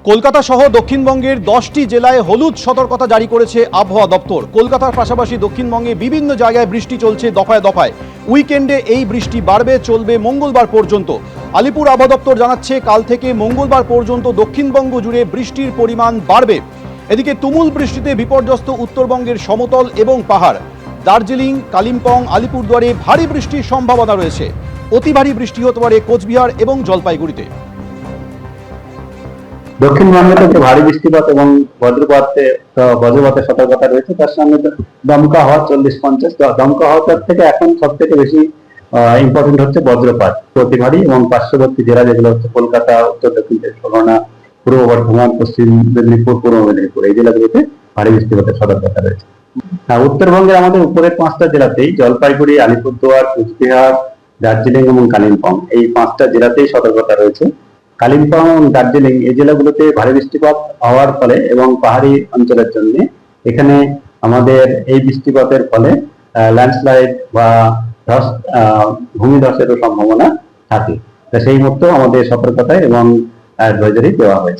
কলকাতা সহ দক্ষিণবঙ্গের 10টি জেলায় হলুদ সতর্কতা জারি করেছে আবহাওয়া দপ্তর। কলকাতার পাশাপাশি দক্ষিণবঙ্গে বিভিন্ন জায়গায় বৃষ্টি চলছে দফায় দফায়। উইকেন্ডে এই বৃষ্টি বাড়বে, চলবে মঙ্গলবার পর্যন্ত। আলিপুর আবহাওয়া দপ্তর জানাচ্ছে, কাল থেকে মঙ্গলবার পর্যন্ত দক্ষিণবঙ্গ জুড়ে বৃষ্টির পরিমাণ বাড়বে। এদিকে তুমুল বৃষ্টিতে বিপর্যস্ত উত্তরবঙ্গের সমতল এবং পাহাড়। দার্জিলিং, কালিম্পং, আলিপুরদুয়ারে ভারী বৃষ্টির সম্ভাবনা রয়েছে। অতি ভারী বৃষ্টি হতে পারে কোচবিহার এবং জলপাইগুড়িতে। দক্ষিণবঙ্গে তো ভারী বৃষ্টিপাত এবং বজ্রপাতের সতর্কতা রয়েছে। তার সঙ্গে দমকা হওয়া 40-50। দমকা হওয়ার থেকে এখন সব থেকে বেশি ইম্পর্টেন্ট হচ্ছে বজ্রপাত, অতি ভারী, এবং পার্শ্ববর্তী জেলা যেগুলো হচ্ছে কলকাতা, উত্তর দক্ষিণ 24 পূর্ব বর্ধমান, পশ্চিম মেদিনীপুর, পূর্ব মেদিনীপুর, এই জেলাগুলোতে ভারী বৃষ্টিপাতের সতর্কতা রয়েছে। উত্তরবঙ্গের আমাদের উপরের 5টা জেলাতেই, জলপাইগুড়ি, আলিপুরদুয়ার, কোচবিহার, দার্জিলিং এবং কালিম্পং, এই 5টা জেলাতেই সতর্কতা রয়েছে। কালিম্পং এবং দার্জিলিং এই জেলাগুলোতে ভারী বৃষ্টিপাত হওয়ার ফলে এবং পাহাড়ি অঞ্চলের জন্য এখানে আমাদের এই বৃষ্টিপাতের ফলে ল্যান্ডস্লাইড বা ভূমিধসেরও সম্ভাবনা থাকে। সেই মতো আমাদের সতর্কতা এবং অ্যাডভাইজারি দেওয়া হয়েছে।